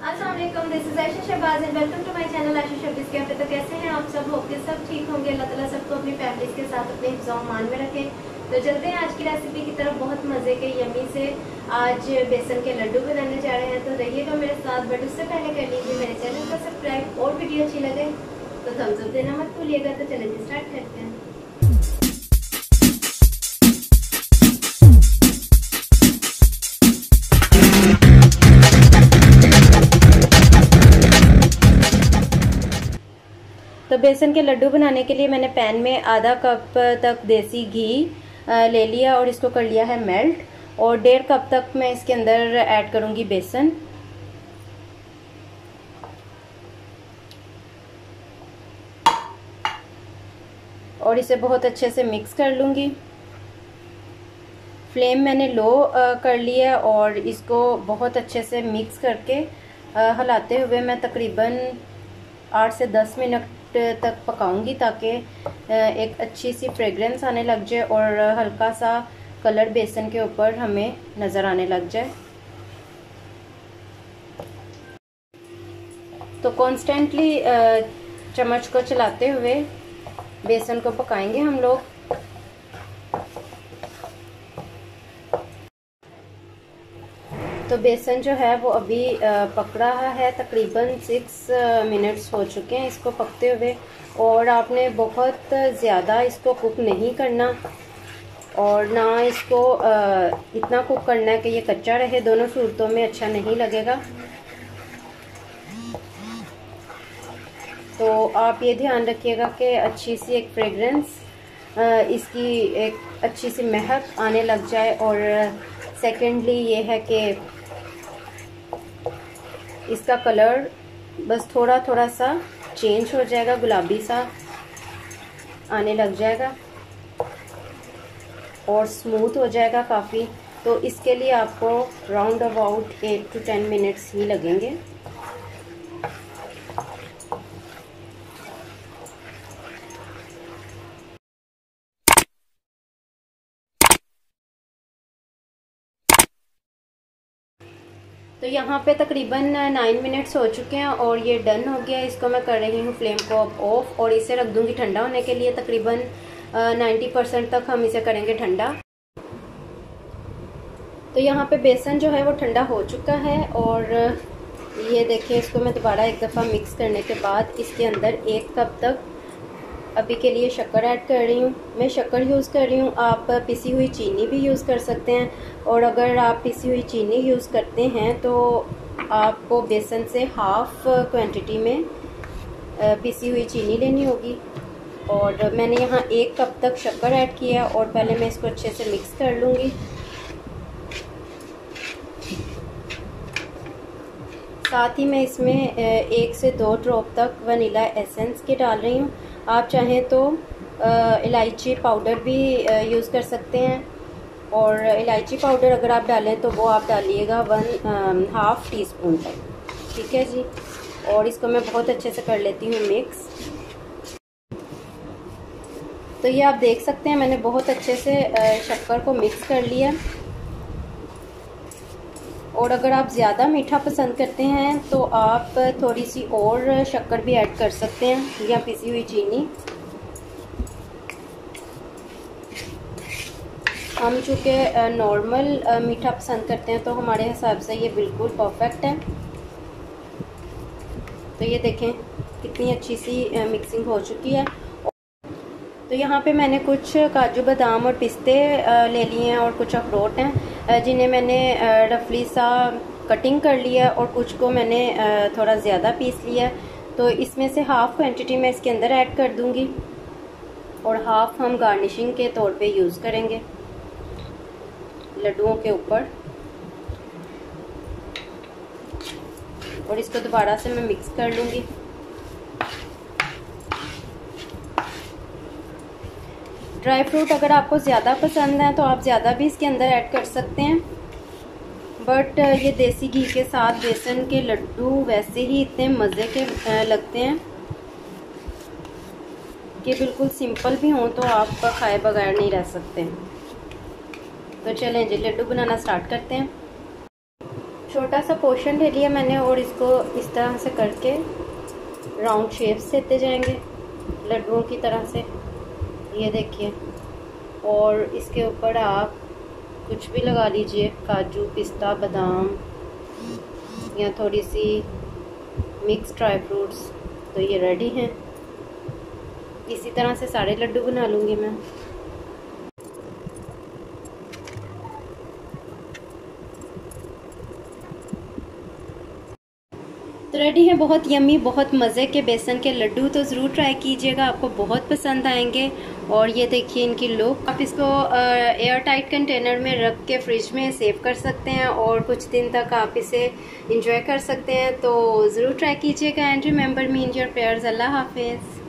अस्सलाम वालेकुम, this is Ayesha Shahbaz and welcome to my channel Ayesha Shahbaz cafe. तो कैसे हैं आप सब? होप के सब ठीक होंगे। अल्लाह ताला सबको अपनी फैमिलीज के साथ अपने हिफ्ज़-ओ-अमान में रखें। तो चलते हैं आज की रेसिपी की तरफ। बहुत मज़े के यमी से आज बेसन के लड्डू बनाने जा रहे हैं, तो रहिएगा मेरे साथ। बट उससे पहले कर लीजिए मेरे चैनल को सब्सक्राइब और वीडियो अच्छी लगे तो थम्स अप देना मत भूलिएगा। तो चलिए स्टार्ट करते हैं। तो बेसन के लड्डू बनाने के लिए मैंने पैन में आधा कप तक देसी घी ले लिया और इसको कर लिया है मेल्ट। और 1.5 कप तक मैं इसके अंदर ऐड करूंगी बेसन। और इसे बहुत अच्छे से मिक्स कर लूंगी। फ्लेम मैंने लो कर लिया और इसको बहुत अच्छे से मिक्स करके हिलाते हुए मैं तकरीबन 8 से 10 मिनट तक पकाऊंगी, ताकि एक अच्छी सी फ्रेग्रेंस आने लग जाए और हल्का सा कलर बेसन के ऊपर हमें नज़र आने लग जाए। तो कॉन्स्टेंटली चम्मच को चलाते हुए बेसन को पकाएंगे हम लोग। तो बेसन जो है वो अभी पक रहा है। तकरीबन 6 मिनट्स हो चुके हैं इसको पकते हुए। और आपने बहुत ज़्यादा इसको कुक नहीं करना और ना इसको इतना कुक करना है कि ये कच्चा रहे। दोनों सूरतों में अच्छा नहीं लगेगा। तो आप ये ध्यान रखिएगा कि अच्छी सी एक फ्रेग्रेंस, इसकी एक अच्छी सी महक आने लग जाए। और सेकेंडली ये है कि इसका कलर बस थोड़ा थोड़ा सा चेंज हो जाएगा, गुलाबी सा आने लग जाएगा और स्मूथ हो जाएगा काफ़ी। तो इसके लिए आपको राउंड अबाउट 8 to 10 मिनट्स ही लगेंगे। तो यहाँ पे तकरीबन 9 मिनट्स हो चुके हैं और ये डन हो गया। इसको मैं कर रही हूँ फ्लेम को अब ऑफ और इसे रख दूँगी ठंडा होने के लिए। तकरीबन 90% तक हम इसे करेंगे ठंडा। तो यहाँ पे बेसन जो है वो ठंडा हो चुका है और ये देखिए, इसको मैं दोबारा एक दफ़ा मिक्स करने के बाद इसके अंदर 1 कप तक अभी के लिए शक्कर ऐड कर रही हूँ। मैं शक्कर यूज़ कर रही हूँ, आप पिसी हुई चीनी भी यूज़ कर सकते हैं। और अगर आप पिसी हुई चीनी यूज़ करते हैं तो आपको बेसन से हाफ क्वांटिटी में पिसी हुई चीनी लेनी होगी। और मैंने यहाँ 1 कप तक शक्कर ऐड किया और पहले मैं इसको अच्छे से मिक्स कर लूँगी। साथ ही मैं इसमें 1 से 2 ड्रॉप तक वनीला एसेंस के डाल रही हूँ। आप चाहें तो इलायची पाउडर भी यूज़ कर सकते हैं। और इलायची पाउडर अगर आप डालें तो वो आप डालिएगा 1/2 टीस्पून तक। ठीक है जी। और इसको मैं बहुत अच्छे से कर लेती हूँ मिक्स। तो ये आप देख सकते हैं मैंने बहुत अच्छे से शक्कर को मिक्स कर लिया। और अगर आप ज़्यादा मीठा पसंद करते हैं तो आप थोड़ी सी और शक्कर भी ऐड कर सकते हैं या पिसी हुई चीनी। हम चूँकि नॉर्मल मीठा पसंद करते हैं तो हमारे हिसाब से ये बिल्कुल परफेक्ट है। तो ये देखें कितनी अच्छी सी मिक्सिंग हो चुकी है। तो यहाँ पे मैंने कुछ काजू बादाम और पिस्ते ले लिए हैं और कुछ अखरोट हैं जिन्हें मैंने रफली सा कटिंग कर लिया और कुछ को मैंने थोड़ा ज़्यादा पीस लिया। तो इसमें से हाफ़ क्वांटिटी मैं इसके अंदर ऐड कर दूँगी और हाफ़ हम गार्निशिंग के तौर पे यूज़ करेंगे लड्डुओं के ऊपर। और इसको दोबारा से मैं मिक्स कर लूँगी। ड्राई फ्रूट अगर आपको ज़्यादा पसंद है तो आप ज़्यादा भी इसके अंदर ऐड कर सकते हैं। बट ये देसी घी के साथ बेसन के लड्डू वैसे ही इतने मज़े के लगते हैं कि बिल्कुल सिंपल भी हों तो आप खाए बगैर नहीं रह सकते। तो चलें जी लड्डू बनाना स्टार्ट करते हैं। छोटा सा पोर्शन ले लिया मैंने और इसको इस तरह से करके राउंड शेप्स देते जाएंगे लड्डुओं की तरह से। ये देखिए, और इसके ऊपर आप कुछ भी लगा लीजिए, काजू, पिस्ता, बादाम या थोड़ी सी मिक्स ड्राई फ्रूट्स। तो ये रेडी हैं। इसी तरह से सारे लड्डू बना लूँगी मैं। तो रेडी है बहुत यम्मी, बहुत मज़े के बेसन के लड्डू। तो ज़रूर ट्राई कीजिएगा, आपको बहुत पसंद आएंगे। और ये देखिए इनकी लुक। आप इसको एयर टाइट कंटेनर में रख के फ्रिज में सेव कर सकते हैं और कुछ दिन तक आप इसे इंजॉय कर सकते हैं। तो ज़रूर ट्राई कीजिएगा and remember me in your prayers. अल्लाह हाफिज़।